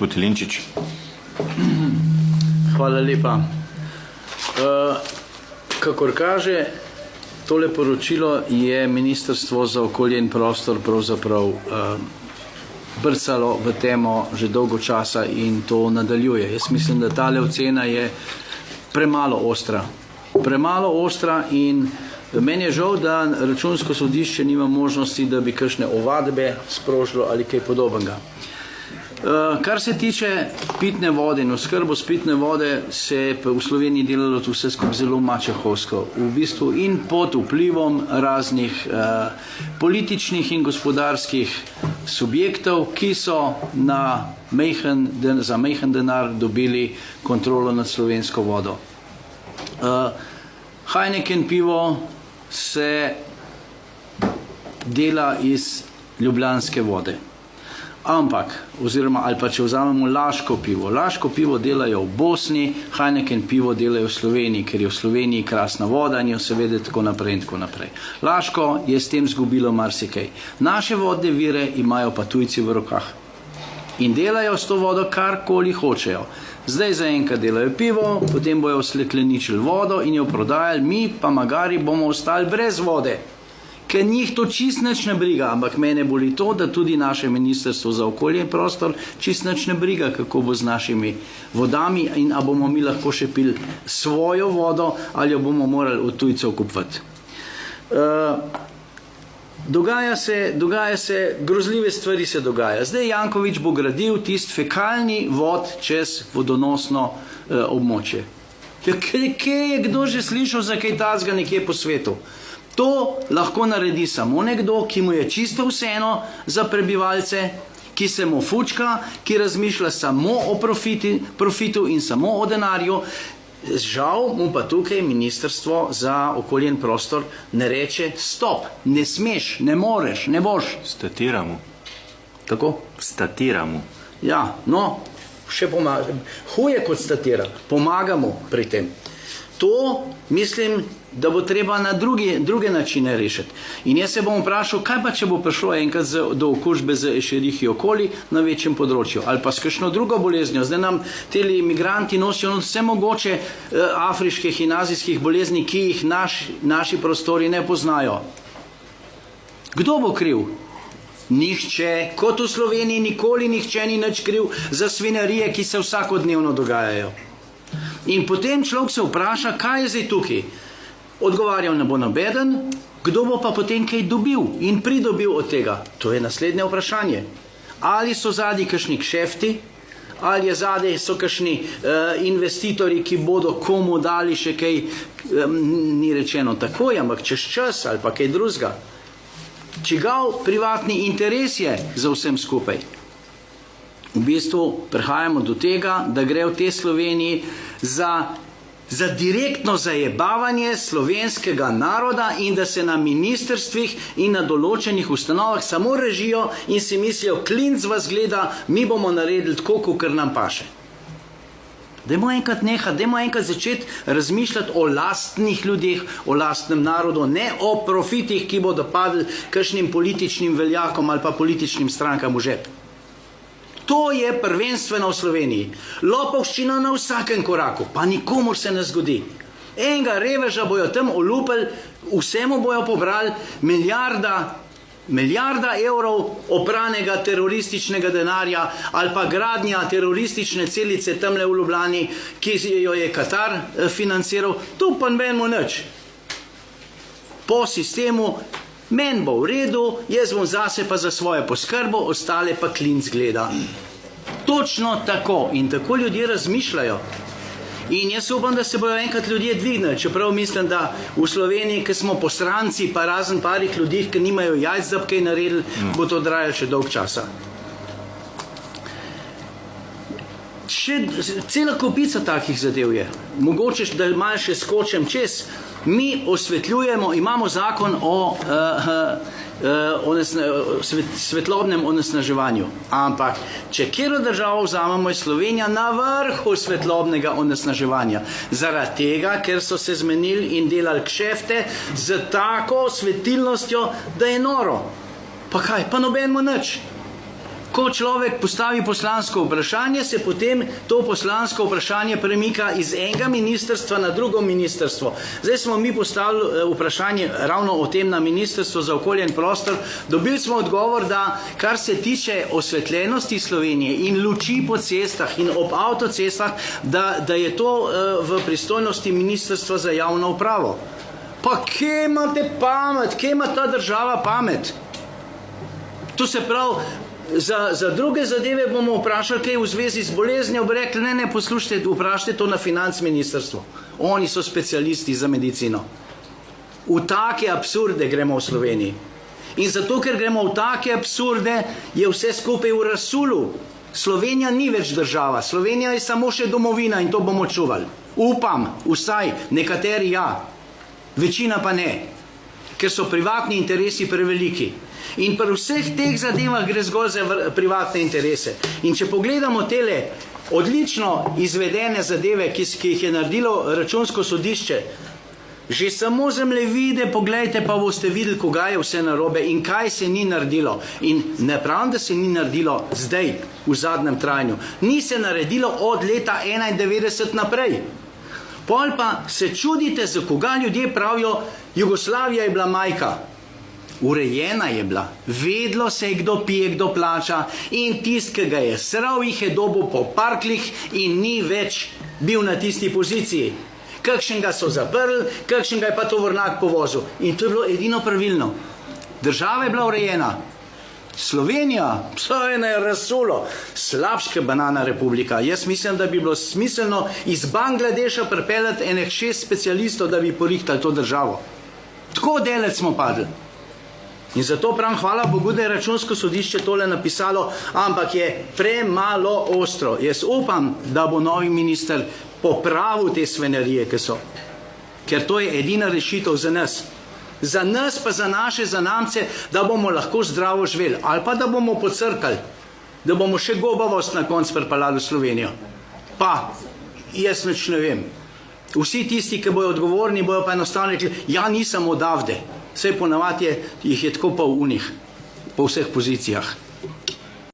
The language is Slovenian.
Gospod Jelinčič. Hvala lepa. Kakor kaže, tole poročilo je Ministrstvo za okolje in prostor pravzaprav brcalo v temo že dolgo časa in to nadaljuje. Jaz mislim, da tale ocena je premalo ostra. Premalo ostra in meni je žal, da Računsko sodišče nima možnosti, da bi kakšne ovadbe sprožilo ali kaj podobnega. Kar se tiče pitne vode in oskrbo s pitne vode, se je v Sloveniji delalo to vse skupaj zelo mačehovsko. V bistvu in pod vplivom raznih političnih in gospodarskih subjektov, ki so za majhen denar dobili kontrolo nad slovensko vodo. Heineken pivo se dela iz ljubljanske vode. Ampak, ali pa če vzamemo Laško pivo delajo v Bosni, Heineken pivo delajo v Sloveniji, ker je v Sloveniji krasna voda in jo seveda tako naprej in tako naprej. Laško je s tem zgubilo marsikaj. Naše vodne vire imajo pa tujci v rokah. In delajo s to vodo karkoli hočejo. Zdaj zaenkrat delajo pivo, potem bojo stekleničili vodo in jo prodajali, mi pa magari bomo ostali brez vode. Ker njih to čist nič ne briga, ampak mene boli to, da tudi naše Ministrstvo za okolje in prostor čist nič ne briga, kako bo z našimi vodami in a bomo mi lahko še pili svojo vodo ali jo bomo morali od tujcev kupovati. Dogaja se, grozljive stvari se dogaja. Zdaj Janković bo gradil tist fekalni vod čez vodonosno območje. Kje je kdo že slišal za kaj takega nekje po svetu? To lahko naredi samo nekdo, ki mu je čisto vseeno za prebivalce, ki se mu fučka, ki razmišlja samo o profitu in samo o denarju. Žal mu pa tukaj Ministrstvo za okolje in prostor ne reče stop, ne smeš, ne moreš, ne boš. Statiramo. Kako? Statiramo. Ja, no, še huje kot statira, pomagamo pri tem. To mislim, da bo treba na druge načine rešiti. In jaz se bom vprašal, kaj pa če bo prišlo enkrat do okužbe z ešerihi okoli na večjem področju ali pa s kakšno drugo boleznjo. Zdaj nam teli imigranti nosijo vse mogoče afriških in azijskih bolezni, ki jih naši prostori ne poznajo. Kdo bo kriv? Nihče, kot v Sloveniji nikoli nihče ni nič kriv za svinjarije, ki se vsakodnevno dogajajo. In potem človek se vpraša, kaj je zdaj tukaj. Odgovarjal ne bo nobeden, kdo bo pa potem kaj dobil in pridobil od tega? To je naslednje vprašanje. Ali so zadaj kakšni kšefti, ali je zadaj so kakšni investitorji, ki bodo komu dali še kaj, ni rečeno takoj, ampak čez čas ali pa kaj drugega. Čigav privatni interes je za vsem skupaj? V bistvu prihajamo do tega, da gre v tej Sloveniji za direktno zajebavanje slovenskega naroda in da se na ministrstvih in na določenih ustanovah samo režijo in si mislijo, klinc vas gleda, mi bomo naredili tako, kakor nam paše. Dajmo enkrat nehati, dajmo enkrat začeti razmišljati o lastnih ljudeh, o lastnem narodu, ne o profitih, ki bodo padli kakšnim političnim veljakom ali pa političnim strankam v žep. To je prvenstveno v Sloveniji. Lopovščina na vsakem koraku, pa nikomur se ne zgodi. Enega reveža bojo tam olupili, vsemu bojo pobrali milijarda evrov opranega terorističnega denarja ali pa gradnja teroristične celice tamle v Ljubljani, ki jo je Katar financiral. To pa menimo nič. Po sistemu, men bo v redu, jaz bom zase pa za svoje poskrbo, ostale pa klinc gleda. Točno tako in tako ljudje razmišljajo. In jaz upam, da se bojo enkrat ljudje dvignili, čeprav mislim, da v Sloveniji, ki smo posranci, pa razen parih ljudi, ki nimajo jajc, da bi kaj naredili, bo to trajalo še dolg časa. Cela kopica takih zadev je. Mogoče, da malo še skočem čez. Mi osvetljujemo, imamo zakon o svetlobnem onesnaževanju. Ampak, če kjero državo vzamemo, je Slovenija na vrhu svetlobnega onesnaževanja. Zaradi tega, ker so se zmenili in delali kšefte z tako svetilnostjo, da je noro. Pa kaj? Pa nobenmo nič. Ko človek postavi poslansko vprašanje, se potem to poslansko vprašanje premika iz enega ministrstva na drugo ministrstvo. Zdaj smo mi postavili vprašanje ravno o tem na Ministrstvo za okolje in prostor. Dobili smo odgovor, da kar se tiče osvetljenosti Slovenije in luči po cestah in ob avtocestah, da je to v pristojnosti Ministrstva za javno upravo. Pa kje imate pamet, kje ima ta država pamet? To se pravi, za druge zadeve bomo vprašali, kaj v zvezi z boleznjo, bi rekli, ne, poslušajte, vprašajte to na financ ministrstvo. Oni so specialisti za medicino. V take absurde gremo v Sloveniji. In zato, ker gremo v take absurde, je vse skupaj v razsulu. Slovenija ni več država, Slovenija je samo še domovina in to bomo čuvali. Upam, vsaj nekateri ja, večina pa ne, ker so privatni interesi preveliki. In pri vseh teh zadevah gre zgolj za privatne interese. In če pogledamo tele odlično izvedene zadeve, ki jih je naredilo Računsko sodišče, že samo zemljevide pogledajte, pa boste videli, koga je vse narobe in kaj se ni naredilo. In ne pravim, da se ni naredilo zdaj, v zadnjem trajanju. Ni se naredilo od leta 1991 naprej. Pol pa se čudite, za koga ljudje pravijo, Jugoslavija je bila majka. Urejena je bila, vedlo se je, kdo pije, kdo plača in tist, ki ga je sral, jih je dobil po parklih in ni več bil na tisti poziciji. Kakšnega so zaprli, kakšnega je pa tovornjak povozil. In to je bilo edino pravilno. Država je bila urejena. Slovenija, to je eno razsulo, slabška banana republika. Jaz mislim, da bi bilo smiselno iz Bangladeša pripeljati enih 6 specialistov, da bi porihtali to državo. Tako daleč smo padli. In zato pravim, hvala Bogu, da je Računsko sodišče tole napisalo, ampak je premalo ostro. Jaz upam, da bo novi minister popravil te svinjarije, ki so. Ker to je edina rešitev za nas. Za nas pa za naše zanamce, da bomo lahko zdravo živeli. Ali pa da bomo pocrkali, da bomo še gobavost na konc pripeljali v Slovenijo. Pa, jaz nič ne vem. Vsi tisti, ki bojo odgovorni, bojo pa enostavno rekli, ja, nisem odavde. Vse ponavadi jih je tako pa v njih, po vseh pozicijah.